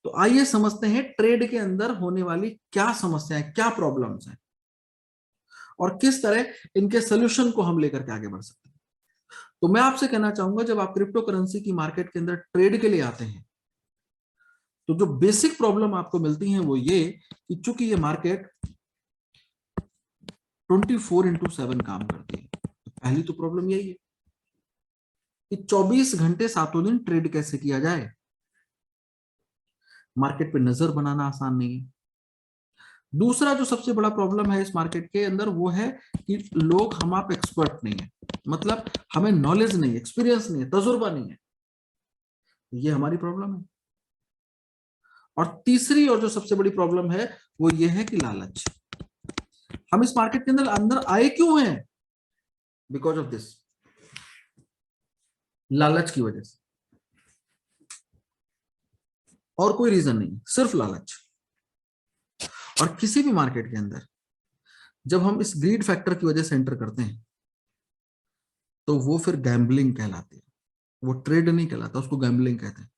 तो आइए समझते हैं ट्रेड के अंदर होने वाली क्या समस्याएं, क्या प्रॉब्लम्स हैं और किस तरह इनके सोल्यूशन को हम लेकर के आगे बढ़ सकते हैं। तो मैं आपसे कहना चाहूंगा, जब आप क्रिप्टो करेंसी की मार्केट के अंदर ट्रेड के लिए आते हैं तो जो बेसिक प्रॉब्लम आपको मिलती है वो ये कि चूंकि ये मार्केट 24/7 काम करती है, तो पहली तो प्रॉब्लम यही है कि 24 घंटे सातों दिन ट्रेड कैसे किया जाए। मार्केट पे नजर बनाना आसान नहीं है। दूसरा जो सबसे बड़ा प्रॉब्लम है इस मार्केट के अंदर वो है कि लोग, हम आप एक्सपर्ट नहीं है, मतलब हमें नॉलेज नहीं है, एक्सपीरियंस नहीं है, तजुर्बा नहीं है। ये हमारी प्रॉब्लम है। और तीसरी और जो सबसे बड़ी प्रॉब्लम है वो ये है कि लालच। हम इस मार्केट के अंदर अंदर आए क्यों हैं? बिकॉज ऑफ दिस, लालच की वजह से, और कोई रीजन नहीं, सिर्फ लालच। और किसी भी मार्केट के अंदर जब हम इस ग्रीड फैक्टर की वजह से एंटर करते हैं तो वो फिर गैम्बलिंग कहलाती है। वो ट्रेड नहीं कहलाता, उसको गैम्बलिंग कहते हैं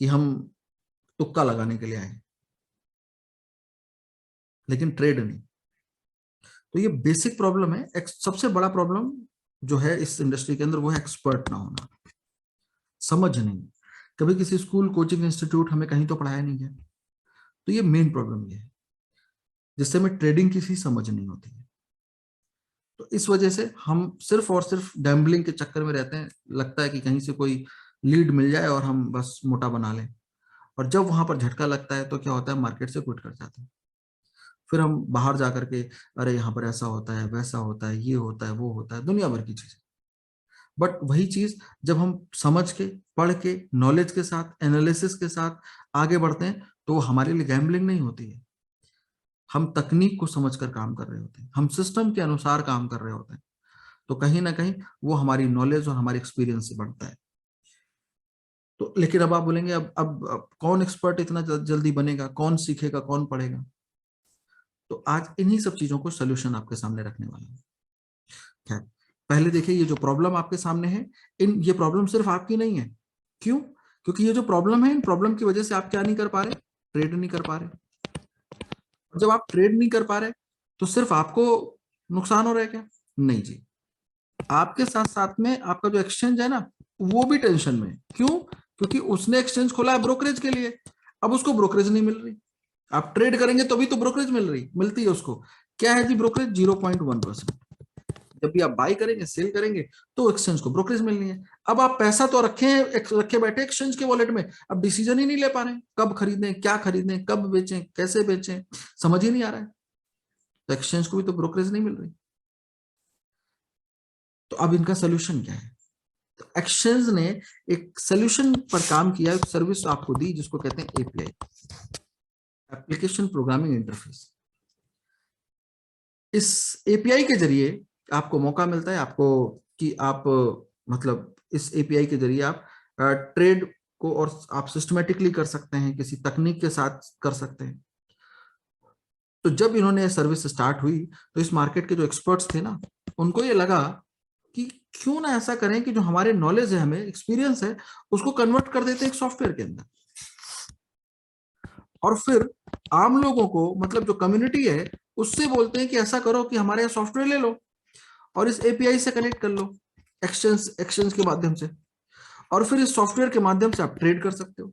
कि हम तुक्का लगाने के लिए आए, लेकिन ट्रेड नहीं। तो ये बेसिक प्रॉब्लम है। सबसे बड़ा प्रॉब्लम जो है इस इंडस्ट्री के अंदर वो है एक्सपर्ट ना होना, समझ नहीं। कभी किसी स्कूल, कोचिंग इंस्टीट्यूट हमें कहीं तो पढ़ाया नहीं है। तो ये मेन प्रॉब्लम ये है, जिससे हमें ट्रेडिंग की सी समझ नहीं होती है। तो इस वजह से हम सिर्फ और सिर्फ गैम्बलिंग के चक्कर में रहते हैं। लगता है कि कहीं से कोई लीड मिल जाए और हम बस मोटा बना लें, और जब वहां पर झटका लगता है तो क्या होता है, मार्केट से क्विट कर जाते हैं। फिर हम बाहर जा करके, अरे यहाँ पर ऐसा होता है, वैसा होता है, ये होता है, वो होता है, दुनिया भर की चीजें। बट वही चीज जब हम समझ के, पढ़ के, नॉलेज के साथ, एनालिसिस के साथ आगे बढ़ते हैं तो वो हमारे लिए गैम्बलिंग नहीं होती है। हम तकनीक को समझकर काम कर रहे होते हैं, हम सिस्टम के अनुसार काम कर रहे होते हैं। तो कहीं ना कहीं वो हमारी नॉलेज और हमारे एक्सपीरियंस से बढ़ता है। तो लेकिन अब आप बोलेंगे, अब कौन एक्सपर्ट इतना जल्दी बनेगा, कौन सीखेगा, कौन पढ़ेगा? तो आज इन्हीं सब चीजों को सोल्यूशन आपके सामने रखने वाला हूं। खैर, पहले देखिए, ये जो प्रॉब्लम आपके सामने है, ये प्रॉब्लम सिर्फ आपकी नहीं है। क्यों? क्योंकि ये जो प्रॉब्लम है, इन प्रॉब्लम की वजह से आप क्या नहीं कर पा रहे? ट्रेड नहीं कर पा रहे। और जब आप ट्रेड नहीं कर पा रहे तो सिर्फ आपको नुकसान हो रहा है क्या? नहीं जी, आपके साथ साथ में आपका जो एक्सचेंज है ना, वो भी टेंशन में है। क्यों? क्योंकि उसने एक्सचेंज खोला है ब्रोकरेज के लिए, अब उसको ब्रोकरेज नहीं मिल रही। आप ट्रेड करेंगे तो भी तो ब्रोकरेज मिलती है उसको। क्या है जी ब्रोकरेज? 0.1%। जब भी आप बाई करेंगे, सेल करेंगे, तो एक्सचेंज को ब्रोकरेज मिलनी है। अब आप पैसा तो रखे बैठे एक्सचेंज के वॉलेट में, अब डिसीजन ही नहीं ले पा रहे हैं, कब खरीदें, क्या खरीदें, कब बेचें, कैसे बेचें, समझ ही नहीं आ रहा है। तो एक्सचेंज को भी तो ब्रोकरेज नहीं मिल रही। तो अब इनका सोल्यूशन क्या है? तो एक्सचेंज ने एक सोल्यूशन पर काम किया, एक सर्विस आपको दी जिसको कहते हैं एपीआई, एप्लीकेशन प्रोग्रामिंग इंटरफेस। इस एपीआई के जरिए आपको मौका मिलता है, आपको, कि आप, मतलब इस एपीआई के जरिए आप ट्रेड को और आप सिस्टमेटिकली कर सकते हैं, किसी तकनीक के साथ कर सकते हैं। तो जब इन्होंने सर्विस स्टार्ट हुई तो इस मार्केट के जो एक्सपर्ट्स थे ना, उनको ये लगा कि क्यों ना ऐसा करें कि जो हमारे नॉलेज है, हमें एक्सपीरियंस है, उसको कन्वर्ट कर देते हैं एक सॉफ्टवेयर के अंदर। और फिर आम लोगों को, मतलब जो कम्युनिटी है, उससे बोलते हैं कि ऐसा करो कि हमारे यहाँ सॉफ्टवेयर ले लो और इस एपीआई से कनेक्ट कर लो, एक्सचेंज के माध्यम से, और फिर इस सॉफ्टवेयर के माध्यम से आप ट्रेड कर सकते हो।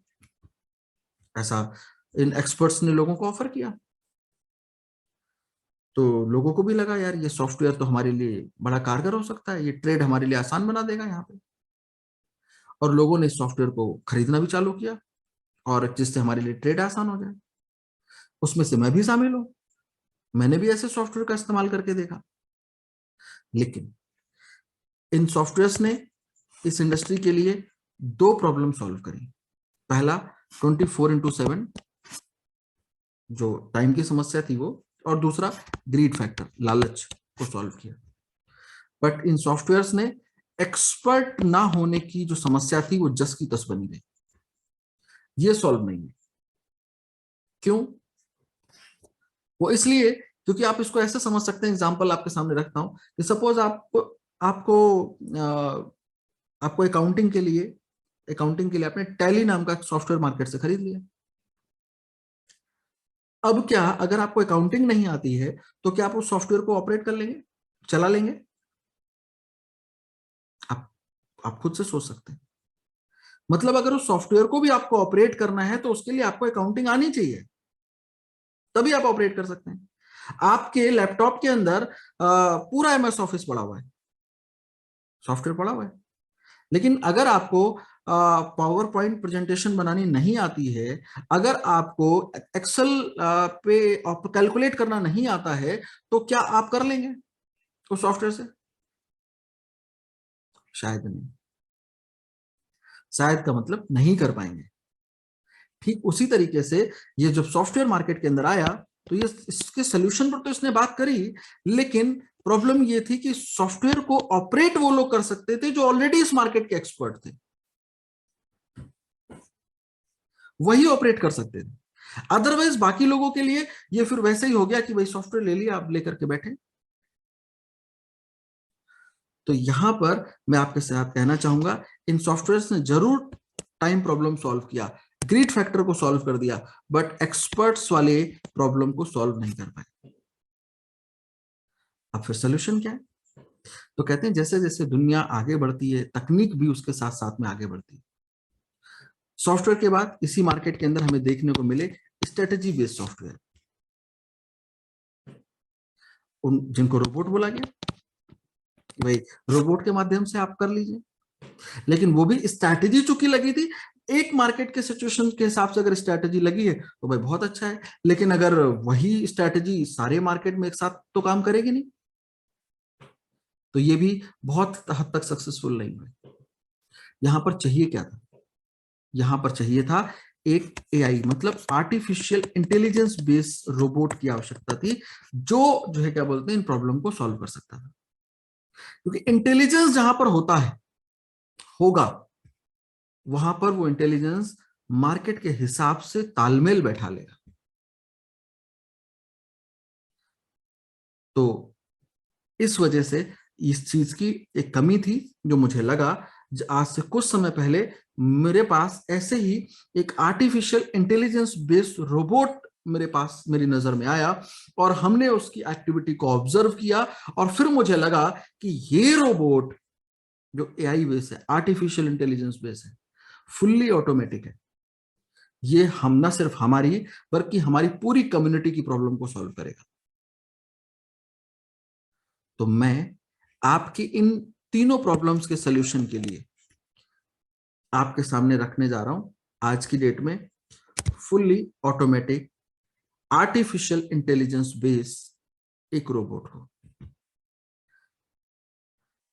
ऐसा इन एक्सपर्ट्स ने लोगों को ऑफर किया। तो लोगों को भी लगा, यार ये सॉफ्टवेयर तो हमारे लिए बड़ा कारगर हो सकता है, ये ट्रेड हमारे लिए आसान बना देगा यहाँ पे। और लोगों ने इस सॉफ्टवेयर को खरीदना भी चालू किया, और जिससे हमारे लिए ट्रेड आसान हो जाए। उसमें से मैं भी शामिल हूँ, मैंने भी ऐसे सॉफ्टवेयर का इस्तेमाल करके देखा। लेकिन इन सॉफ्टवेयर्स ने इस इंडस्ट्री के लिए दो प्रॉब्लम सॉल्व करी। पहला, 24/7 जो टाइम की समस्या थी वो, और दूसरा ग्रीड फैक्टर, लालच को सॉल्व किया। बट इन सॉफ्टवेयर्स ने एक्सपर्ट ना होने की जो समस्या थी वो जस की तस बनी गई। ये सॉल्व नहीं है। क्यों? वो इसलिए क्योंकि आप इसको ऐसे समझ सकते हैं, एग्जांपल आपके सामने रखता हूं कि सपोज आपको आपको अकाउंटिंग के लिए अकाउंटिंग के लिए आपने टैली नाम का सॉफ्टवेयर मार्केट से खरीद लिया। अब क्या, अगर आपको अकाउंटिंग नहीं आती है तो क्या आप उस सॉफ्टवेयर को ऑपरेट कर लेंगे, चला लेंगे? आप आप खुद से सोच सकते हैं। मतलब अगर उस सॉफ्टवेयर को भी आपको ऑपरेट करना है तो उसके लिए आपको अकाउंटिंग आनी चाहिए, तभी आप ऑपरेट कर सकते हैं। आपके लैपटॉप के अंदर पूरा एमएस ऑफिस पड़ा हुआ है, सॉफ्टवेयर पड़ा हुआ है, लेकिन अगर आपको पावर पॉइंट प्रेजेंटेशन बनानी नहीं आती है, अगर आपको एक्सेल पे कैलकुलेट करना नहीं आता है, तो क्या आप कर लेंगे उस सॉफ्टवेयर से? शायद नहीं। शायद का मतलब नहीं कर पाएंगे। ठीक उसी तरीके से ये जब सॉफ्टवेयर मार्केट के अंदर आया तो ये इसके सोल्यूशन पर तो इसने बात करी, लेकिन प्रॉब्लम ये थी कि सॉफ्टवेयर को ऑपरेट वो लोग कर सकते थे जो ऑलरेडी इस मार्केट के एक्सपर्ट थे, वही ऑपरेट कर सकते थे। अदरवाइज बाकी लोगों के लिए ये फिर वैसे ही हो गया कि भाई सॉफ्टवेयर ले लिया, आप लेकर के बैठे। तो यहां पर मैं आपके साथ कहना चाहूंगा, इन सॉफ्टवेयर्स ने जरूर टाइम प्रॉब्लम सॉल्व किया, ग्रीड फैक्टर को सॉल्व कर दिया, बट एक्सपर्ट्स वाले प्रॉब्लम को सॉल्व नहीं कर पाए। अब फिर सोल्यूशन क्या है? तो कहते हैं जैसे जैसे दुनिया आगे बढ़ती है, तकनीक भी उसके साथ साथ में आगे बढ़ती है। सॉफ्टवेयर के बाद इसी मार्केट के अंदर हमें देखने को मिले स्ट्रेटेजी बेस्ड सॉफ्टवेयर, उन जिनको रोबोट बोला गया कि भाई रोबोट के माध्यम से आप कर लीजिए। लेकिन वो भी स्ट्रैटेजी चूंकि लगी थी, एक मार्केट के सिचुएशन के हिसाब से अगर स्ट्रैटेजी लगी है तो भाई बहुत अच्छा है, लेकिन अगर वही स्ट्रैटेजी सारे मार्केट में एक साथ तो काम करेगी नहीं, तो ये भी बहुत हद तक सक्सेसफुल नहीं हुई। यहां पर चाहिए क्या था? यहां पर चाहिए था एक एआई, मतलब आर्टिफिशियल इंटेलिजेंस बेस्ड रोबोट की आवश्यकता थी, जो है क्या बोलते हैं, इन प्रॉब्लम को सॉल्व कर सकता था। क्योंकि इंटेलिजेंस जहां पर होता है, होगा, वहां पर वो इंटेलिजेंस मार्केट के हिसाब से तालमेल बैठा लेगा। तो इस वजह से इस चीज की एक कमी थी, जो मुझे लगा आज से कुछ समय पहले मेरे पास ऐसे ही एक आर्टिफिशियल इंटेलिजेंस बेस्ड रोबोट मेरे पास, मेरी नजर में आया, और हमने उसकी एक्टिविटी को ऑब्जर्व किया, और फिर मुझे लगा कि ये रोबोट जो एआई बेस है, आर्टिफिशियल इंटेलिजेंस बेस है, फुल्ली ऑटोमेटिक है, ये हम ना सिर्फ हमारी बल्कि हमारी पूरी कम्युनिटी की प्रॉब्लम को सॉल्व करेगा। तो मैं आपकी इन तीनों प्रॉब्लम्स के सॉल्यूशन के लिए आपके सामने रखने जा रहा हूं आज की डेट में fully automatic artificial intelligence base एक रोबोट को।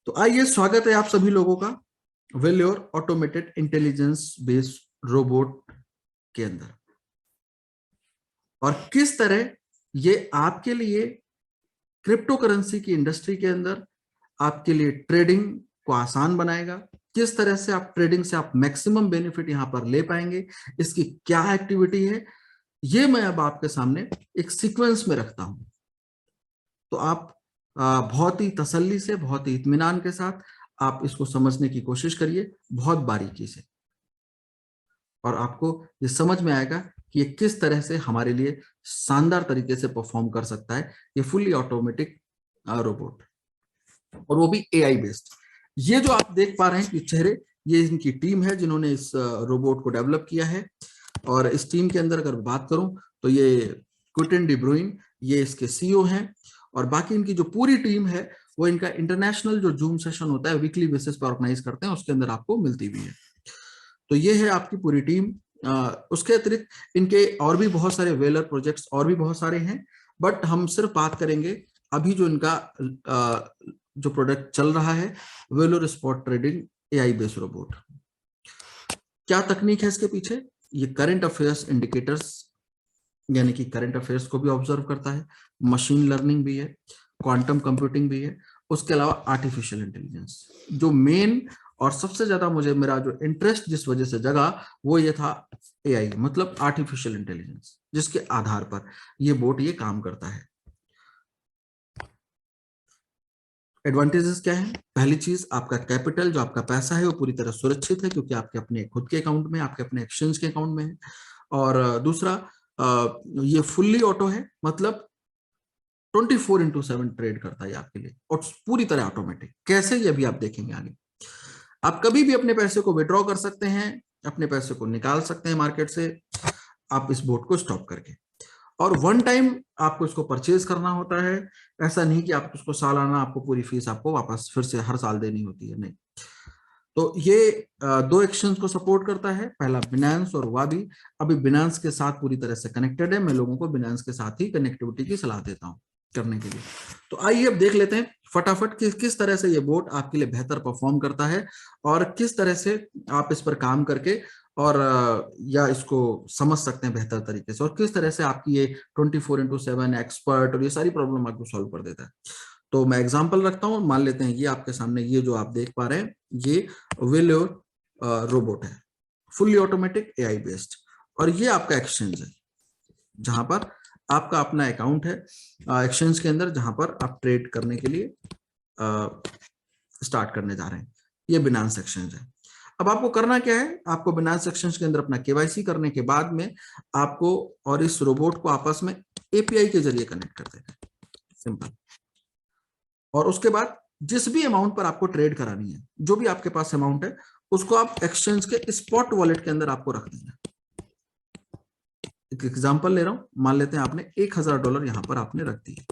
तो आइए, स्वागत है आप सभी लोगों का valour automated intelligence based robot के अंदर, और किस तरह ये आपके लिए क्रिप्टो करेंसी की इंडस्ट्री के अंदर आपके लिए ट्रेडिंग को आसान बनाएगा, किस तरह से आप ट्रेडिंग से आप मैक्सिमम बेनिफिट यहां पर ले पाएंगे, इसकी क्या एक्टिविटी है, ये मैं अब आपके सामने एक सीक्वेंस में रखता हूं। तो आप बहुत ही तसल्ली से, बहुत ही इत्मीनान के साथ आप इसको समझने की कोशिश करिए, बहुत बारीकी से, और आपको ये समझ में आएगा कि ये किस तरह से हमारे लिए शानदार तरीके से परफॉर्म कर सकता है ये फुल्ली ऑटोमेटिक रोबोट, और वो भी एआई बेस्ड। ये जो आप देख पा रहे हैं कि चेहरे, ये इनकी टीम है जिन्होंने इस रोबोट को डेवलप किया है, और इस टीम के अंदर अगर बात करूं तो ये क्विंटन डी ब्रुइन, ये इसके सीईओ हैं, और बाकी इनकी जो पूरी टीम है वो इनका इंटरनेशनल जो जूम सेशन होता है वीकली बेसिस पर ऑर्गेनाइज करते हैं, उसके अंदर आपको मिलती भी है। तो ये है आपकी पूरी टीम। उसके अतिरिक्त इनके और भी बहुत सारे वेलर प्रोजेक्ट्स और भी बहुत सारे हैं, बट हम सिर्फ बात करेंगे अभी जो इनका जो प्रोडक्ट चल रहा है, Valor spot trading AI based robot. क्या तकनीक है इसके पीछे? ये करंट अफेयर्स इंडिकेटर्स, यानी कि करंट अफेयर्स को भी ऑब्जर्व करता है, मशीन लर्निंग भी है, क्वांटम कंप्यूटिंग भी है, उसके अलावा आर्टिफिशियल इंटेलिजेंस। जो मेन और सबसे ज्यादा मुझे, मेरा जो इंटरेस्ट जिस वजह से जगा वो ये था एआई, मतलब आर्टिफिशियल इंटेलिजेंस, जिसके आधार पर ये बोट ये काम करता है। एडवांटेजेस क्या है? पहली चीज, आपका कैपिटल जो आपका पैसा है वो पूरी तरह सुरक्षित है, क्योंकि आपके अपने खुद के अकाउंट में, आपके अपने एक्सचेंज के अकाउंट में है। और दूसरा, ये फुल्ली ऑटो है, मतलब 24/7 ट्रेड करता है आपके लिए, और पूरी तरह ऑटोमेटिक। कैसे, ये भी आप देखेंगे आगे। आप कभी भी अपने पैसे को विड्रॉ कर सकते हैं, अपने पैसे को निकाल सकते हैं मार्केट से, आप इस बोट को स्टॉप करके। और वन टाइम आपको इसको परचेज करना होता है। ऐसा नहीं कि आप उसको सालाना आपको पूरी फीस आपको वापस फिर से हर साल देनी होती है, नहीं। तो ये दो एक्सचेंज को सपोर्ट करता है, पहला बिनांस और वाबी। अभी बिनांस के साथ पूरी तरह से कनेक्टेड है, मैं लोगों को बिनांस के साथ ही कनेक्टिविटी की सलाह देता हूं करने के लिए। तो आइए अब देख लेते हैं फटाफट किस तरह से ये बोट आपके लिए बेहतर परफॉर्म करता है, और किस तरह से आप इस पर काम करके और या इसको समझ सकते हैं बेहतर तरीके से, और किस तरह से आपकी ये 24/7 एक्सपर्ट और ये सारी प्रॉब्लम आपको सॉल्व कर देता है। तो मैं एग्जांपल रखता हूं, मान लेते हैं ये आपके सामने, ये जो आप देख पा रहे हैं, ये वेलोर रोबोट है, फुल्ली ऑटोमेटिक एआई बेस्ड। और ये आपका एक्सचेंज है, जहां पर आपका अपना अकाउंट है एक्सचेंज के अंदर, जहां पर आप ट्रेड करने के लिए स्टार्ट करने जा रहे हैं। ये बिनांस एक्सचेंज है। अब आपको करना क्या है, आपको बिनांस एक्सचेंज के अंदर अपना केवाईसी करने के बाद में आपको और इस रोबोट को आपस में एपीआई के जरिए कनेक्ट कर देना है, सिंपल। और उसके बाद जिस भी अमाउंट पर आपको ट्रेड करानी है, जो भी आपके पास अमाउंट है, उसको आप एक्सचेंज के स्पॉट वॉलेट के अंदर आपको रख देना। एक एग्जांपल ले रहा हूं, मान लेते हैं आपने $1000 यहां पर आपने रख दिए।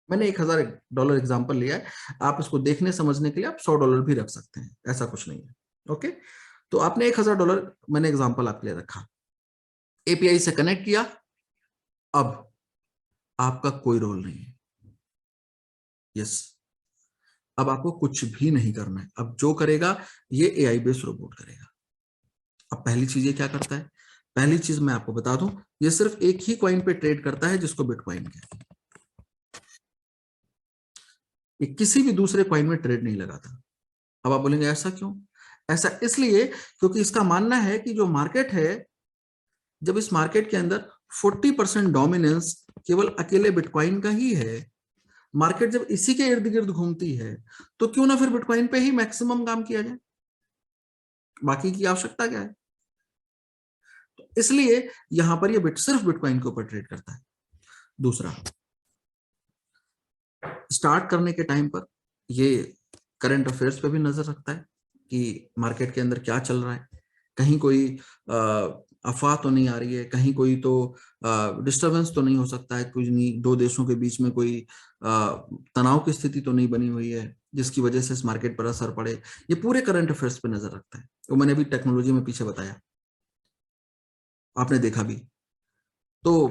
मैंने $1000 एग्जांपल लिया है, आप इसको देखने समझने के लिए आप $100 भी रख सकते हैं, ऐसा कुछ नहीं है। ओके, तो आपने $1000 मैंने एग्जांपल आपके लिए रखा, एपीआई से कनेक्ट किया। अब आपका कोई रोल नहीं है, यस। अब आपको कुछ भी नहीं करना है, अब जो करेगा ये एआई बेस्ड रोबोट करेगा। अब पहली चीज ये क्या करता है, पहली चीज मैं आपको बता दूं, ये सिर्फ एक ही कॉइन पे ट्रेड करता है, जिसको बिटकॉइन कहते हैं। ये किसी भी दूसरे कॉइन में ट्रेड नहीं लगाता। अब आप बोलेंगे ऐसा क्यों? ऐसा इसलिए क्योंकि इसका मानना है कि जो मार्केट है, जब इस मार्केट के अंदर 40% डोमिनेंस केवल अकेले बिटकॉइन का ही है, मार्केट जब इसी के इर्द गिर्द घूमती है, तो क्यों ना फिर बिटकॉइन पे ही मैक्सिमम काम किया जाए, बाकी की आवश्यकता क्या है। तो इसलिए यहां पर ये सिर्फ बिटकॉइन के ऊपर ट्रेड करता है। दूसरा, स्टार्ट करने के टाइम पर ये करंट अफेयर्स पे भी नजर रखता है कि मार्केट के अंदर क्या चल रहा है, कहीं कोई अफवाह तो नहीं आ रही है, कहीं कोई तो डिस्टरबेंस तो नहीं हो सकता है, कुछ नहीं, दो देशों के बीच में कोई तनाव की स्थिति तो नहीं बनी हुई है जिसकी वजह से इस मार्केट पर असर पड़े। ये पूरे करंट अफेयर्स पे नजर रखता है। वो मैंने अभी टेक्नोलॉजी में पीछे बताया, आपने देखा भी। तो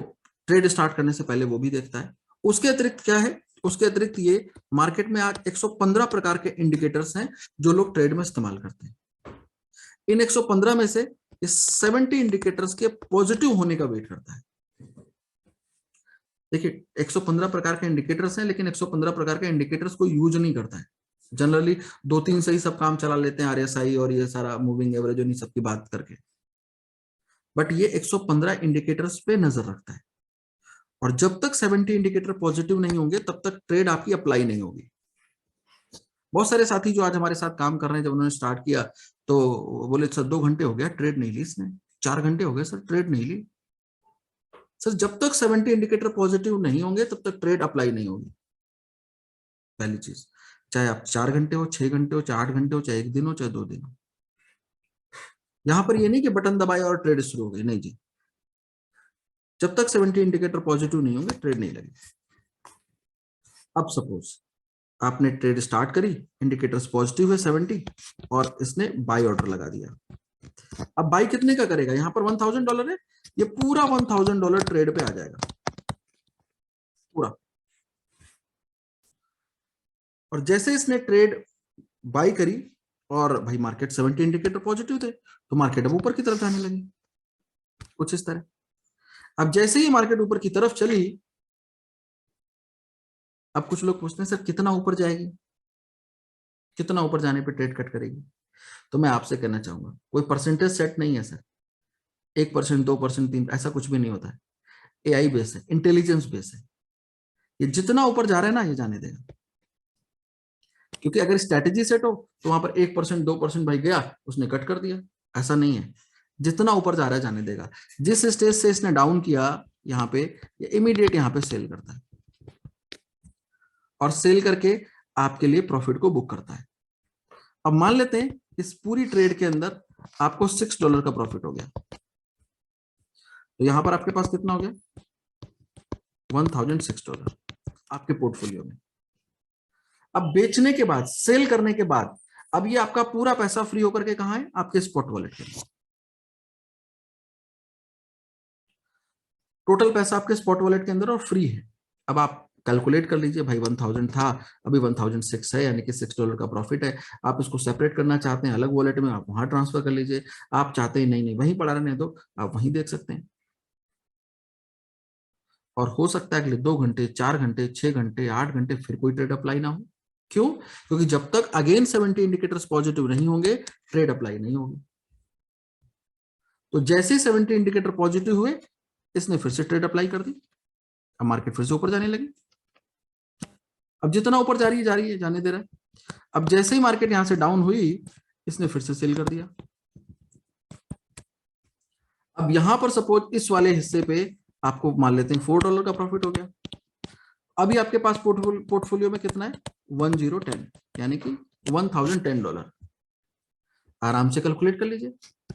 ट्रेड स्टार्ट करने से पहले वो भी देखता है। उसके अतिरिक्त क्या है, उसके अतिरिक्त ये मार्केट में आज 115 प्रकार के इंडिकेटर्स हैं जो लोग ट्रेड में इस्तेमाल करते हैं। इन 115 में से इस 70 इंडिकेटर्स के पॉजिटिव होने का वेट करता है। देखिए, 115 प्रकार के इंडिकेटर्स हैं, लेकिन 115 प्रकार के इंडिकेटर्स को यूज नहीं करता है। जनरली 2-3 से ही सब काम चला लेते हैं, आरएसआई और ये सारा मूविंग एवरेज और इन सब की बात करके। बट ये 115 इंडिकेटर्स पे नजर रखता है, और जब तक 70 इंडिकेटर पॉजिटिव नहीं होंगे तब तक ट्रेड आपकी अप्लाई नहीं होगी। बहुत सारे साथी जो आज हमारे साथ काम कर रहे हैं, जब उन्होंने स्टार्ट किया तो बोले सर 2 घंटे हो गया ट्रेड नहीं ली इसने, 4 घंटे हो गए सर ट्रेड नहीं ली। सर जब तक 70 इंडिकेटर पॉजिटिव नहीं होंगे तब तक ट्रेड अप्लाई नहीं होगी। पहली चीज, चाहे आप 4 घंटे हो, 6 घंटे हो, चाहे 8 घंटे हो, चाहे 1 दिन हो, चाहे 2 दिन हो। यहां पर ये नहीं कि बटन दबाया और ट्रेड शुरू हो गई, नहीं जी। जब तक 70 इंडिकेटर पॉजिटिव नहीं होंगे ट्रेड नहीं लगेगी। अब सपोज आपने ट्रेड स्टार्ट करी, इंडिकेटर्स पॉजिटिव है 70, और इसने बाय ऑर्डर लगा दिया। अब बाई कितने का करेगा, यहां पर $1000 है, ये पूरा $1000 ट्रेड पे आ जाएगा पूरा। और जैसे इसने ट्रेड बाई करी, और भाई मार्केट 70 इंडिकेटर पॉजिटिव थे, तो मार्केट अब ऊपर की तरफ जाने लगी, कुछ इस तरह। अब जैसे ही मार्केट ऊपर की तरफ चली, अब कुछ लोग पूछते हैं सर कितना ऊपर जाएगी, कितना ऊपर जाने पे ट्रेड कट करेगी। तो मैं आपसे कहना चाहूंगा, कोई परसेंटेज सेट नहीं है सर, 1%, 2%, 3%, ऐसा कुछ भी नहीं होता है। एआई बेस है, इंटेलिजेंस बेस है, ये जितना ऊपर जा रहा है ना, ये जाने देगा। क्योंकि अगर स्ट्रेटेजी सेट हो तो वहां पर 1% 2% भाई गया, उसने कट कर दिया। ऐसा नहीं है, जितना ऊपर जा रहा है जाने देगा। जिस स्टेज से इसने डाउन किया यहाँ पे, इमीडिएट यहाँ पे सेल करता है और सेल करके आपके लिए प्रॉफिट को बुक करता है। अब मान लेते हैं इस पूरी ट्रेड के अंदर आपको $6 का प्रॉफिट हो गया, तो यहां पर आपके पास कितना हो गया, $1006 आपके पोर्टफोलियो में। अब बेचने के बाद, सेल करने के बाद, अब ये आपका पूरा पैसा फ्री होकर के कहां है, आपके स्पॉट वॉलेट के अंदर। टोटल पैसा आपके स्पॉट वॉलेट के अंदर और फ्री है। अब आप कैलकुलेट कर लीजिए भाई, 1000 था, अभी 1006 है, यानी कि $6 का प्रॉफिट है। आप इसको सेपरेट करना चाहते हैं अलग वॉलेट में, आप वहां ट्रांसफर कर लीजिए। आप चाहते हैं नहीं नहीं वहीं पड़ा रहने दो, आप वहीं देख सकते हैं। और हो सकता है अगले 2 घंटे, 4 घंटे, 6 घंटे, 8 घंटे फिर कोई ट्रेड अप्लाई ना हो। क्यों? क्योंकि जब तक अगेन 70 इंडिकेटर्स पॉजिटिव नहीं होंगे, ट्रेड अप्लाई नहीं होगी। तो जैसे 70 इंडिकेटर पॉजिटिव हुए, इसने फिर से ट्रेड अप्लाई कर दी। अब मार्केट फिर से ऊपर जाने लगी। अब जितना ऊपर जा रही है जा रही है, जाने दे रहा है। अब जैसे ही मार्केट यहां से डाउन हुई, इसने फिर से सेल कर दिया। अब यहां पर सपोज इस वाले हिस्से पे आपको मान लेते हैं $4 का प्रॉफिट हो गया। अभी आपके पास पोर्टफोलियो में कितना है, 1010, यानी कि $1010। आराम से कैलकुलेट कर लीजिए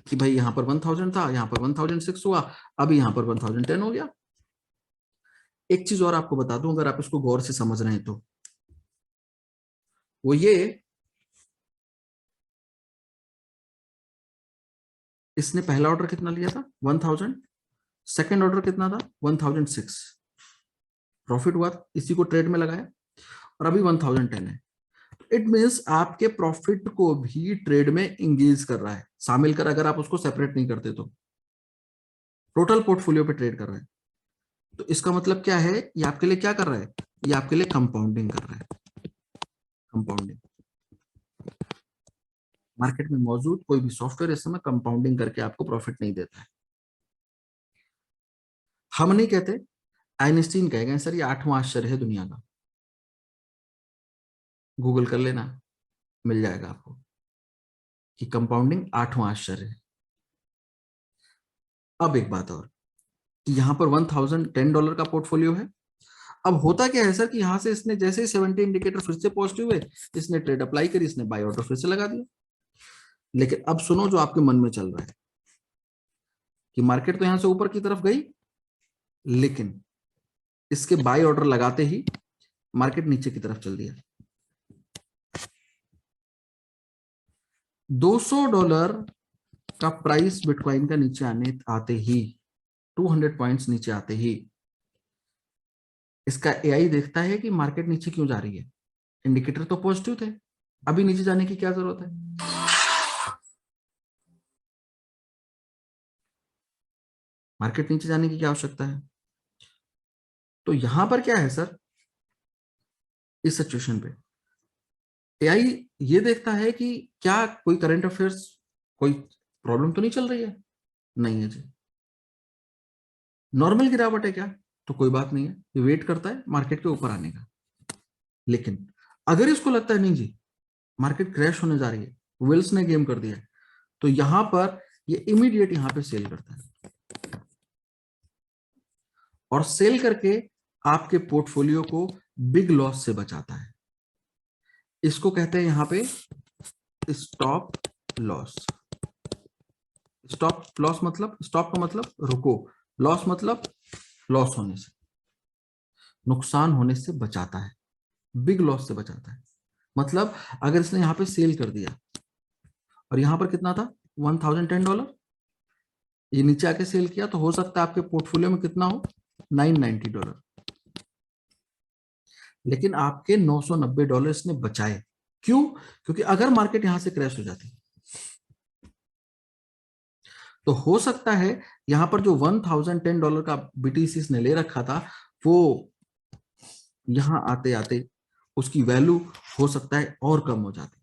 कि भाई यहां पर 1000 था, यहां पर 1006 हुआ, अभी यहां पर 1010 हो गया। एक चीज और आपको बता दूं, अगर आप इसको गौर से समझ रहे हैं तो, वो ये, इसने पहला ऑर्डर कितना लिया था, 1000, सेकेंड ऑर्डर कितना था, 1006, प्रॉफिट हुआ था, इसी को ट्रेड में लगाया, और अभी 1010 है। इट मीन्स आपके प्रॉफिट को भी ट्रेड में इंगेज कर रहा है, शामिल कर, अगर आप उसको सेपरेट नहीं करते तो टोटल पोर्टफोलियो पे ट्रेड कर रहा है। तो इसका मतलब क्या है, ये आपके लिए क्या कर रहा है, ये आपके लिए कंपाउंडिंग कर रहा है। कंपाउंडिंग, मार्केट में मौजूद कोई भी सॉफ्टवेयर इस समय कंपाउंडिंग करके आपको प्रॉफिट नहीं देता है। हम नहीं कहते, आइंस्टीन कह गए सर ये 8वां आश्चर्य है दुनिया का। गूगल कर लेना, मिल जाएगा आपको कि कंपाउंडिंग 8वां आश्चर्य है। अब एक बात और, कि यहां पर $1010 का पोर्टफोलियो है। अब होता क्या है सर, कि यहां से इसने जैसे ही 70 इंडिकेटर फिर से पॉजिटिव हुए, इसने ट्रेड अप्लाई करी, इसने बाय ऑर्डर फिर से लगा दिया। लेकिन अब सुनो जो आपके मन में चल रहा है, कि मार्केट तो यहां से ऊपर की तरफ गई, लेकिन इसके बाय ऑर्डर लगाते ही मार्केट नीचे की तरफ चल दिया। $200 का प्राइस बिटकॉइन का नीचे आने आते ही, 200 पॉइंट्स नीचे आते ही, इसका एआई देखता है कि मार्केट नीचे क्यों जा रही है, इंडिकेटर तो पॉजिटिव थे, अभी नीचे जाने की क्या जरूरत है। मार्केट नीचे जाने की क्या आवश्यकता है। तो यहां पर क्या है सर, इस सिचुएशन पे एआई ये देखता है कि क्या कोई करंट अफेयर्स, कोई प्रॉब्लम तो नहीं चल रही है, नहीं है जी, नॉर्मल गिरावट है क्या, तो कोई बात नहीं है, ये वेट करता है मार्केट के ऊपर आने का। लेकिन अगर इसको लगता है नहीं जी मार्केट क्रैश होने जा रही है, विल्स ने गेम कर दिया है, तो यहां पर ये इमीडिएट यहां पे सेल करता है, और सेल करके आपके पोर्टफोलियो को बिग लॉस से बचाता है। इसको कहते हैं यहां पे स्टॉप लॉस। स्टॉप लॉस मतलब, स्टॉप का मतलब रुको, लॉस मतलब लॉस होने से, नुकसान होने से बचाता है, बिग लॉस से बचाता है। मतलब अगर इसने यहां पे सेल कर दिया, और यहां पर कितना था, $1010, ये नीचे आके सेल किया, तो हो सकता है आपके पोर्टफोलियो में कितना हो, $990, लेकिन आपके $990 इसने बचाए। क्यों? क्योंकि अगर मार्केट यहां से क्रैश हो जाती तो हो सकता है यहां पर जो $1010 का बीटीसी इसने ले रखा था, वो यहां आते आते उसकी वैल्यू हो सकता है और कम हो जाती,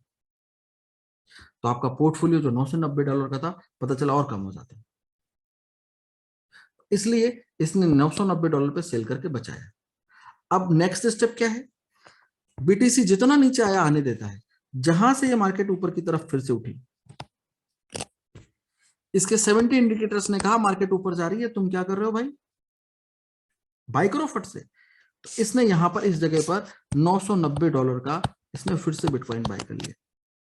तो आपका पोर्टफोलियो जो $990 का था, पता चला और कम हो जाता। इसलिए इसने $990 पे सेल करके बचाया। अब नेक्स्ट स्टेप क्या है, बीटीसी जितना नीचे आया आने देता है, जहां से ये मार्केट ऊपर की तरफ फिर से उठी, इसके 70 इंडिकेटर्स ने कहा मार्केट ऊपर जा रही है, तुम क्या कर रहे हो भाई, बाय करो फट से। तो इसने यहां पर इस जगह पर $990 का इसने फिर से बिटकॉइन बाय कर लिया।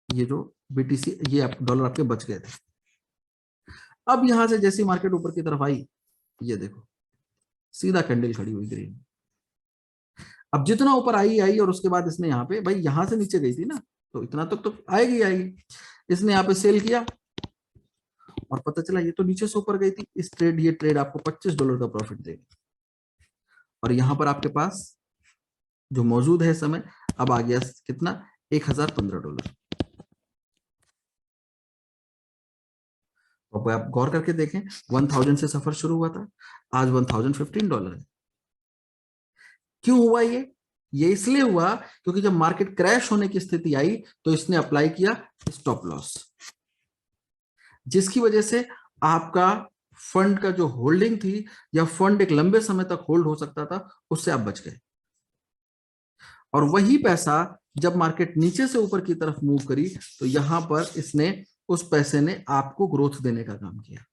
ये जो बीटीसी, ये डॉलर आपके बच गए थे। अब यहां से जैसी मार्केट ऊपर की तरफ आई, ये देखो सीधा कैंडल खड़ी हुई ग्रीन। अब जितना ऊपर आई आई और उसके बाद इसने यहाँ पे, भाई यहां से नीचे गई थी ना, तो इतना तक तो आएगी आएगी। इसने यहाँ पे सेल किया और पता चला ये तो नीचे से ऊपर गई थी। ये ट्रेड आपको $25 का प्रॉफिट देगी। और यहां पर आपके पास जो मौजूद है समय, अब आ गया कितना, $1015। अब आप गौर करके देखें, 1000 से सफर शुरू हुआ था, आज $1015 है। क्यों हुआ ये इसलिए हुआ क्योंकि जब मार्केट क्रैश होने की स्थिति आई तो इसने अप्लाई किया स्टॉप लॉस, जिसकी वजह से आपका फंड का जो होल्डिंग थी, या फंड एक लंबे समय तक होल्ड हो सकता था, उससे आप बच गए। और वही पैसा जब मार्केट नीचे से ऊपर की तरफ मूव करी, तो यहां पर इसने, उस पैसे ने आपको ग्रोथ देने का काम किया।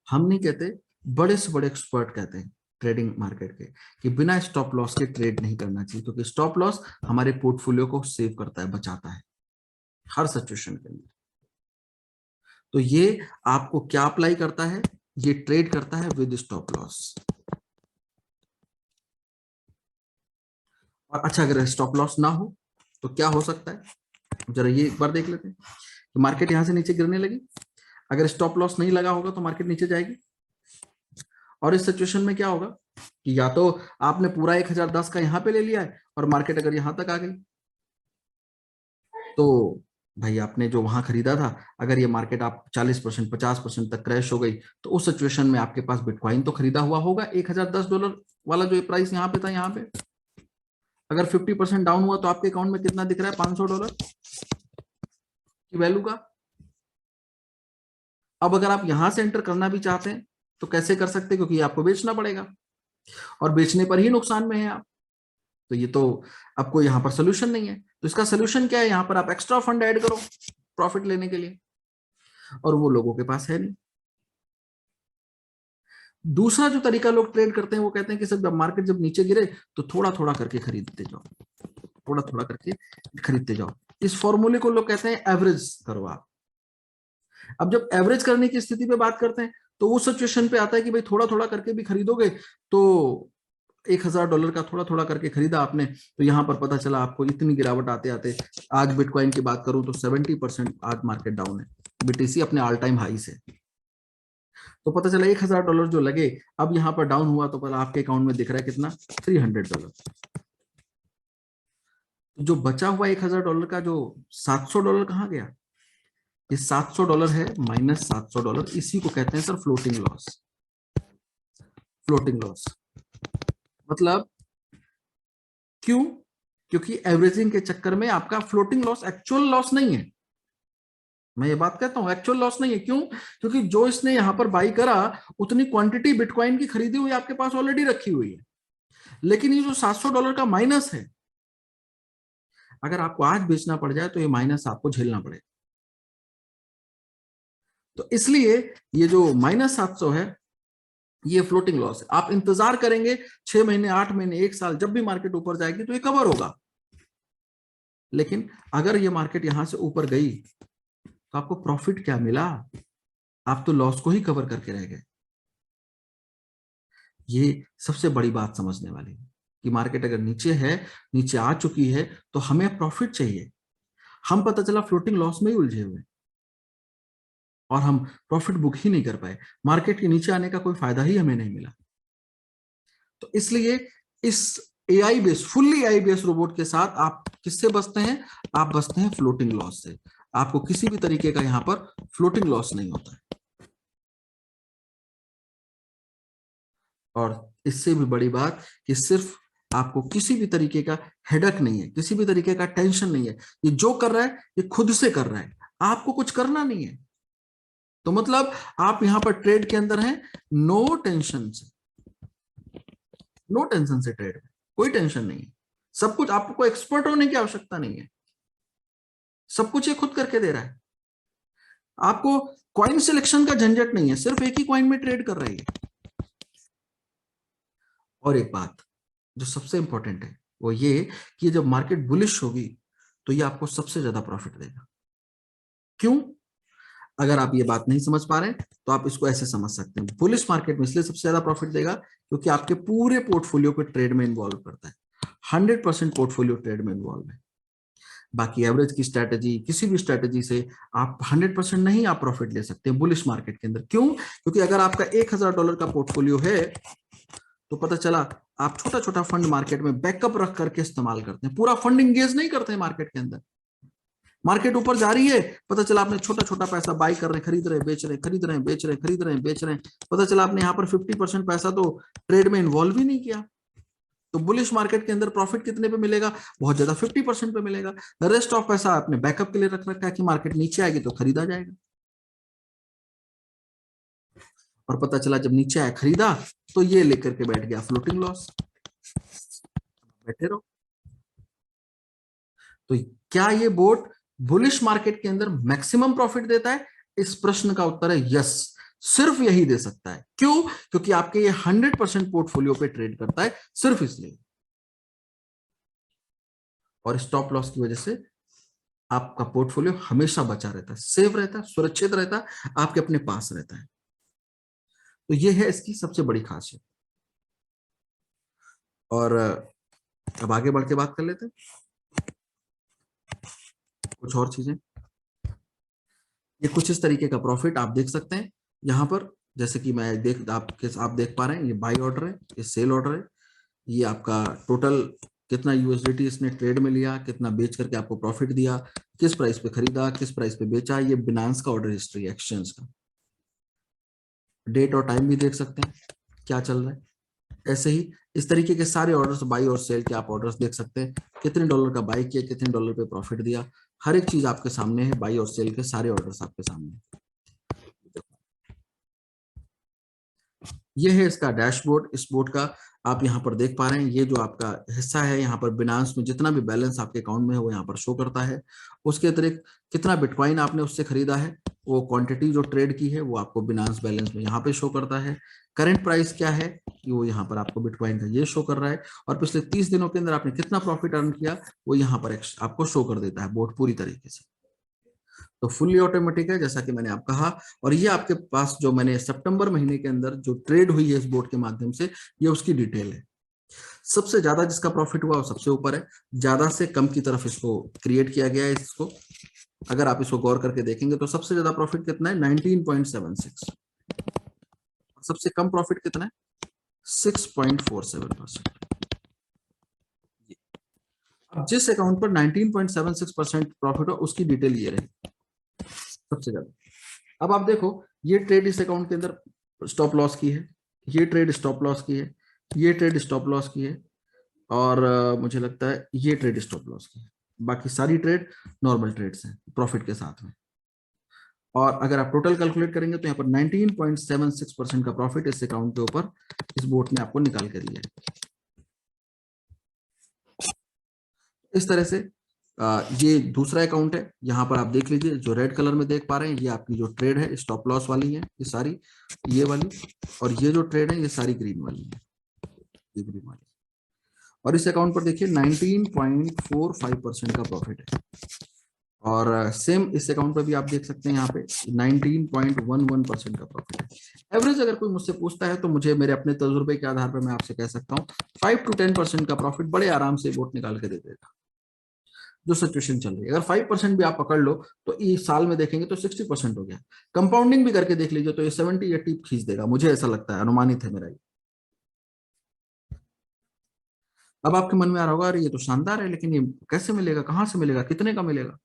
हम नहीं कहते, बड़े से बड़े एक्सपर्ट कहते हैं ट्रेडिंग मार्केट के, कि बिना स्टॉप लॉस के ट्रेड नहीं करना चाहिए, क्योंकि स्टॉप लॉस हमारे पोर्टफोलियो को सेव करता है, बचाता है हर सिचुएशन के अंदर। तो ये आपको क्या अप्लाई करता है, ये ट्रेड करता है विद स्टॉप लॉस। और अच्छा, अगर स्टॉप लॉस ना हो तो क्या हो सकता है, जरा ये एक बार देख लेते हैं। कि मार्केट यहां से नीचे गिरने लगी, अगर स्टॉप लॉस नहीं लगा होगा तो मार्केट नीचे जाएगी। और इस सिचुएशन में क्या होगा कि या तो आपने पूरा 1010 का यहां पे ले लिया है और मार्केट अगर यहां तक आ गई, तो भाई आपने जो वहां खरीदा था, अगर ये मार्केट आप 40% 50% तक क्रैश हो गई, तो उस सिचुएशन में आपके पास बिटकॉइन तो खरीदा हुआ होगा $1010 वाला, जो प्राइस यहाँ पे था, यहाँ पे अगर 50% डाउन हुआ तो आपके अकाउंट में कितना दिख रहा है, $500 की वैल्यू का। अब अगर आप यहां से एंटर करना भी चाहते हैं तो कैसे कर सकते हैं, क्योंकि आपको बेचना पड़ेगा और बेचने पर ही नुकसान में है आप। तो ये तो आपको यहाँ पर सोल्यूशन नहीं है। तो इसका सोल्यूशन क्या है, यहाँ पर आप एक्स्ट्रा फंड ऐड करो प्रॉफिट लेने के लिए, और वो लोगों के पास है नहीं। दूसरा जो तरीका लोग ट्रेड करते हैं, वो कहते हैं कि जब मार्केट जब नीचे गिरे तो थोड़ा थोड़ा करके खरीदते जाओ, थोड़ा थोड़ा करके खरीदते जाओ। इस फॉर्मूले को लोग कहते हैं एवरेज करो आप। अब जब एवरेज करने की स्थिति पे बात करते हैं, तो उस सिचुएशन पे आता है कि भाई थोड़ा थोड़ा करके भी खरीदोगे, तो $1000 का थोड़ा थोड़ा करके खरीदा आपने, तो यहां पर पता चला आपको इतनी गिरावट आते आते, आज बिटकॉइन की बात करूं तो 70% आज मार्केट डाउन है, बीटीसी अपने ऑल टाइम हाई से। तो पता चला $1000 जो लगे, अब यहां पर डाउन हुआ तो पहले आपके अकाउंट में दिख रहा है कितना, $300। तो जो बचा हुआ $1000 का जो $700 कहाँ गया, ये $700 है माइनस $700, इसी को कहते हैं sir floating loss. Floating loss मतलब क्यों, क्योंकि एवरेजिंग के चक्कर में आपका फ्लोटिंग लॉस एक्चुअल लॉस नहीं है। मैं ये बात कहता हूं एक्चुअल लॉस नहीं है, क्यों, क्योंकि जो इसने यहां पर बाई करा, उतनी क्वांटिटी बिटकॉइन की खरीदी हुई आपके पास ऑलरेडी रखी हुई है। लेकिन ये जो $700 का माइनस है, अगर आपको आज बेचना पड़ जाए तो ये माइनस आपको झेलना पड़ेगा। तो इसलिए ये जो -700 है, ये फ्लोटिंग लॉस है। आप इंतजार करेंगे 6 महीने, 8 महीने, 1 साल, जब भी मार्केट ऊपर जाएगी तो ये कवर होगा। लेकिन अगर ये मार्केट यहां से ऊपर गई तो आपको प्रॉफिट क्या मिला, आप तो लॉस को ही कवर करके रह गए। ये सबसे बड़ी बात समझने वाली है कि मार्केट अगर नीचे है, नीचे आ चुकी है, तो हमें प्रॉफिट चाहिए। हम पता चला फ्लोटिंग लॉस में ही उलझे हुए और हम प्रॉफिट बुक ही नहीं कर पाए, मार्केट के नीचे आने का कोई फायदा ही हमें नहीं मिला। तो इसलिए इस AI base, fully AI base robot के साथ आप किससे बचते हैं, आप बचते हैं फ्लोटिंग लॉस से। आपको किसी भी तरीके का यहां पर फ्लोटिंग लॉस नहीं होता है। और इससे भी बड़ी बात कि सिर्फ आपको किसी भी तरीके का हेडक नहीं है, किसी भी तरीके का टेंशन नहीं है। ये जो कर रहा है ये खुद से कर रहा है, आपको कुछ करना नहीं है। तो मतलब आप यहां पर ट्रेड के अंदर हैं नो टेंशन से, नो टेंशन से ट्रेड में। कोई टेंशन नहीं है, सब कुछ आपको एक्सपर्ट होने की आवश्यकता नहीं है, सब कुछ ये खुद करके दे रहा है। आपको कॉइन सिलेक्शन का झंझट नहीं है, सिर्फ एक ही कॉइन में ट्रेड कर रही है। और एक बात जो सबसे इंपॉर्टेंट है वो ये कि जब मार्केट बुलिश होगी तो ये आपको सबसे ज्यादा प्रॉफिट देगा। क्यों? अगर आप ये बात नहीं समझ पा रहे हैं तो आप इसको ऐसे समझ सकते हैं, बुलिश मार्केट में इसलिए सबसे ज्यादा प्रॉफिट देगा क्योंकि आपके पूरे पोर्टफोलियो को ट्रेड में इन्वॉल्व करता है। 100% पोर्टफोलियो ट्रेड में इन्वॉल्व है। बाकी एवरेज की स्ट्रैटेजी, किसी भी स्ट्रैटेजी से आप 100% नहीं आप प्रॉफिट ले सकते हैं बुलिश मार्केट के अंदर। क्यों? क्योंकि अगर आपका $1000 का पोर्टफोलियो है तो पता चला आप छोटा छोटा फंड मार्केट में बैकअप रख करके इस्तेमाल करते हैं, पूरा फंड इंगेज नहीं करते हैं मार्केट के अंदर। मार्केट ऊपर जा रही है, पता चला आपने छोटा छोटा पैसा बाई कर रहे हैं, खरीद रहे हैं, बेच रहे हैं, खरीद रहे हैं, बेच रहे हैं, खरीद रहे हैं, बेच रहे हैं, पता चला आपने यहाँ पर 50% पैसा तो ट्रेड में इन्वॉल्व ही नहीं किया। तो बुलिश मार्केट के अंदर प्रॉफिट कितने पे मिलेगा? बहुत ज्यादा, 50% पे मिलेगा। रेस्ट ऑफ पैसा आपने बैकअप के लिए रख रखा है कि मार्केट नीचे आएगी तो खरीदा जाएगा, और पता चला जब नीचे आया खरीदा तो ये लेकर के बैठ गया फ्लोटिंग लॉस, बैठे रहो। तो क्या ये बोट बुलिश मार्केट के अंदर मैक्सिमम प्रॉफिट देता है? इस प्रश्न का उत्तर है यस, सिर्फ यही दे सकता है। क्यों? क्योंकि आपके ये 100% पोर्टफोलियो पे ट्रेड करता है, सिर्फ इसलिए। और स्टॉप लॉस की वजह से आपका पोर्टफोलियो हमेशा बचा रहता है, सेफ रहता है, सुरक्षित रहता है, आपके अपने पास रहता है। तो ये है इसकी सबसे बड़ी खासियत। और अब आगे बढ़ के बात कर लेते हैं कुछ और चीजें। ये कुछ इस तरीके का प्रॉफिट आप देख सकते हैं यहाँ पर, जैसे कि मैं आप देख पा रहे हैं, ये बाई ऑर्डर है, ये सेल ऑर्डर है, ये आपका टोटल कितना यूएसडीटी इसने ट्रेड में लिया, कितना बेच करके आपको प्रॉफिट दिया, किस प्राइस पे खरीदा, किस प्राइस पे बेचा। ये बिनांस का ऑर्डर हिस्ट्री, एक्सचेंज का डेट और टाइम भी देख सकते हैं क्या चल रहा है। ऐसे ही इस तरीके के सारे ऑर्डर्स, बाई और सेल के आप ऑर्डर्स देख सकते हैं, कितने डॉलर का बाई किया, कितने डॉलर पे प्रॉफिट दिया, हर एक चीज आपके सामने है। बाई और सेल के सारे ऑर्डर्स आपके सामने है। ये है इसका डैशबोर्ड। इस बोर्ड का आप यहाँ पर देख पा रहे हैं, ये जो आपका हिस्सा है यहाँ पर बिनांस में जितना भी बैलेंस आपके अकाउंट में है वो यहाँ पर शो करता है। उसके अतिरिक्त कितना बिटकॉइन आपने उससे खरीदा है, वो क्वांटिटी जो ट्रेड की है वो आपको बिनांस बैलेंस में यहाँ पे शो करता है। करंट प्राइस क्या है वो यहाँ पर आपको बिटकॉइन का ये शो कर रहा है, और पिछले 30 दिनों के अंदर आपने कितना प्रॉफिट अर्न किया वो यहाँ पर आपको शो कर देता है बोर्ड पूरी तरीके से। तो फुल्ली ऑटोमेटिक है जैसा कि मैंने आप कहा। और ये आपके पास जो मैंने सितंबर महीने के अंदर जो ट्रेड हुई है इस बोर्ड के माध्यम से, ये उसकी डिटेल है। सबसे ज्यादा जिसका प्रॉफिट हुआ वो सबसे ऊपर है, ज्यादा से कम की तरफ इसको क्रिएट किया गया है। इसको अगर आप इसको गौर करके देखेंगे तो सबसे ज्यादा प्रॉफिट कितना है? 19.76। सबसे कम प्रॉफिट कितना है? 6.47%। अब जिस अकाउंट पर 19.76% प्रॉफिट हो उसकी डिटेल ये रही सबसे ज्यादा। अब आप देखो, ये ट्रेड इस अकाउंट के अंदर स्टॉप लॉस की है, ये ट्रेड स्टॉप लॉस की है, ये ट्रेड स्टॉप लॉस की है, और मुझे लगता है ये ट्रेड स्टॉप लॉस की है। बाकी सारी ट्रेड नॉर्मल ट्रेड्स हैं प्रॉफिट के साथ में। और अगर आप टोटल कैलकुलेट करेंगे तो यहाँ पर 19.76% का प्रॉफिट इस अकाउंट के ऊपर इस बोर्ड ने आपको निकाल के दिया है। इस तरह से ये दूसरा अकाउंट है, यहाँ पर आप देख लीजिए जो रेड कलर में देख पा रहे हैं, ये आपकी जो ट्रेड है स्टॉप लॉस वाली है ये सारी, ये वाली, और ये जो ट्रेड है ये सारी ग्रीन वाली है, ये ग्रीन वाली। और इस अकाउंट पर देखिए 19.45% का प्रॉफिट है। और सेम इस अकाउंट पर भी आप देख सकते हैं यहाँ पे 19.11% का प्रॉफिट है। एवरेज अगर कोई मुझसे पूछता है तो मुझे मेरे अपने तजुर्बे के आधार पर मैं आपसे कह सकता हूँ 5 to 10% का प्रॉफिट बड़े आराम से बोट निकाल के दे देगा जो सिचुएशन चल रही है। अगर 5% भी आप पकड़ लो तो इस साल में देखेंगे तो 60% हो गया। कंपाउंडिंग भी करके देख लीजिए तो ये 70-80 खींच देगा, मुझे ऐसा लगता है, अनुमानित है मेरा ये। अब आपके मन में आ रहा होगा अरे ये तो शानदार है, लेकिन ये कैसे मिलेगा, कहाँ से मिलेगा, कितने का मिलेगा?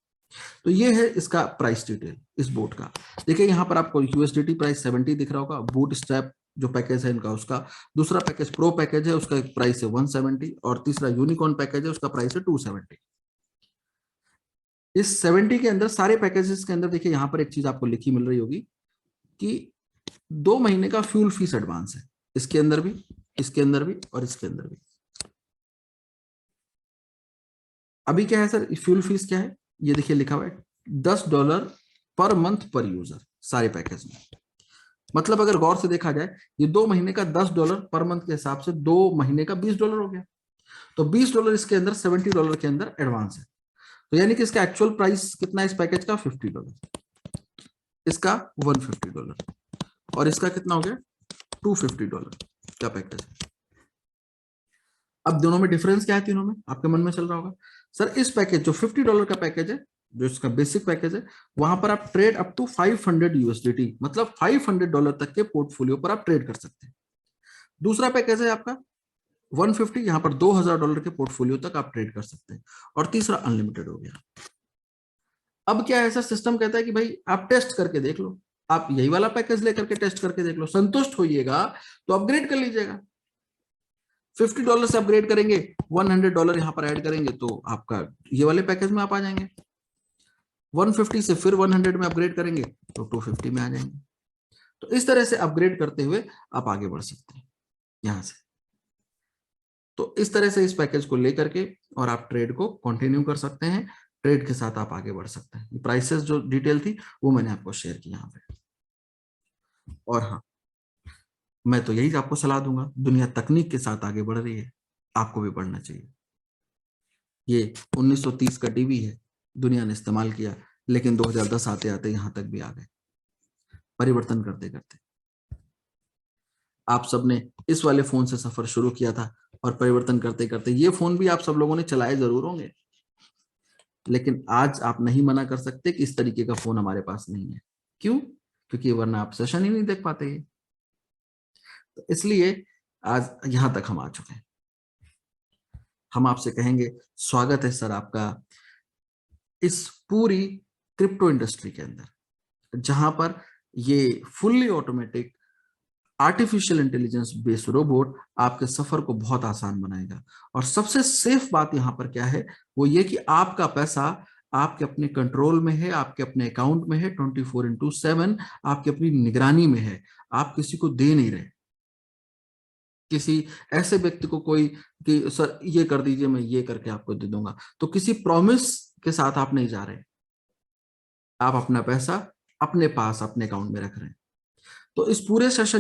तो ये है इसका प्राइस डिटेल इस बोट का। देखिए यहाँ पर आपको यूएसडीटी प्राइस 70 दिख रहा होगा। बूट स्ट्रैप जो पैकेज है इनका, उसका दूसरा पैकेज प्रो पैकेज है, उसका एक प्राइस है 170, और तीसरा यूनिकॉर्न पैकेज है उसका प्राइस है 270। इस 70 के अंदर सारे पैकेजेस के अंदर देखिए यहाँ पर एक चीज आपको लिखी मिल रही होगी कि 2 महीने का फ्यूल फीस एडवांस है, इसके अंदर भी, इसके अंदर भी, और इसके अंदर भी। अभी क्या है सर, फ्यूल फीस क्या है, ये देखिए लिखा हुआ है $10 पर मंथ पर यूजर सारे पैकेज में। मतलब अगर गौर से देखा जाए, ये 2 महीने का $10 पर मंथ के हिसाब से 2 महीने का $20 हो गया। तो $20 इसके अंदर $70 के अंदर एडवांस है। तो यानी कि इसका एक्चुअल प्राइस कितना है इस पैकेज का, $50, इसका $150, और इसका कितना हो गया $250 का पैकेज है। अब दोनों में डिफरेंस क्या है, तीनों में आपके मन में चल रहा होगा, सर इस पैकेज जो $50 का पैकेज है, जो इसका बेसिक पैकेज है, वहां पर आप ट्रेड अप टू 500 USDT, मतलब $500 तक के पोर्टफोलियो पर आप ट्रेड कर सकते हैं। दूसरा पैकेज है आपका 150, यहां पर $2000 के पोर्टफोलियो तक आप ट्रेड कर सकते हैं। और तीसरा अनलिमिटेड हो गया। अब क्या ऐसा सिस्टम कहता है कि भाई आप टेस्ट करके देख लो, आप यही वाला पैकेज लेकर के टेस्ट करके देख लो, संतुष्ट होइएगा तो अपग्रेड कर लीजिएगा। $50 से अपग्रेड करेंगे, $100 यहां पर ऐड करेंगे तो आपका ये वाले पैकेज में आप आ जाएंगे। 150 से फिर 100 में अपग्रेड करेंगे तो 250 में आ जाएंगे। तो इस तरह से अपग्रेड करते हुए आप आगे बढ़ सकते हैं यहां से। तो इस तरह से इस पैकेज को लेकर के और आप ट्रेड को कंटिन्यू कर सकते हैं, ट्रेड के साथ आप आगे बढ़ सकते हैं। प्राइसेस जो डिटेल थी वो मैंने आपको शेयर की यहाँ पे। और हाँ, मैं तो यही आपको सलाह दूंगा, दुनिया तकनीक के साथ आगे बढ़ रही है, आपको भी बढ़ना चाहिए। ये 1930 का टीवी है, दुनिया ने इस्तेमाल किया, लेकिन 2010 आते आते यहां तक भी आ गए, परिवर्तन करते करते। आप सबने इस वाले फोन से सफर शुरू किया था और परिवर्तन करते करते ये फोन भी आप सब लोगों ने चलाए जरूर होंगे, लेकिन आज आप नहीं मना कर सकते कि इस तरीके का फोन हमारे पास नहीं है। क्यों? क्योंकि वरना आप सेशन ही नहीं देख पाते। तो इसलिए आज यहां तक हम आ चुके हैं। हम आपसे कहेंगे स्वागत है सर आपका इस पूरी क्रिप्टो इंडस्ट्री के अंदर, जहां पर ये fully automatic artificial intelligence based robot आपके सफर को बहुत आसान बनाएगा। और सबसे सेफ बात यहां पर क्या है, वो ये कि आपका पैसा आपके अपने कंट्रोल में है, आपके अपने अकाउंट में है, 24/7 आपकी अपनी निगरानी में है। आप किसी को दे नहीं रहे, किसी ऐसे व्यक्ति को कोई कि सर ये कर दीजिए मैं ये करके आपको दे दूंगा, तो किसी प्रॉमिस के साथ आप नहीं जा रहे। आप अपना पैसा अपने पास अपने अकाउंट में रख रहे हैं। तो इस पूरे सेशन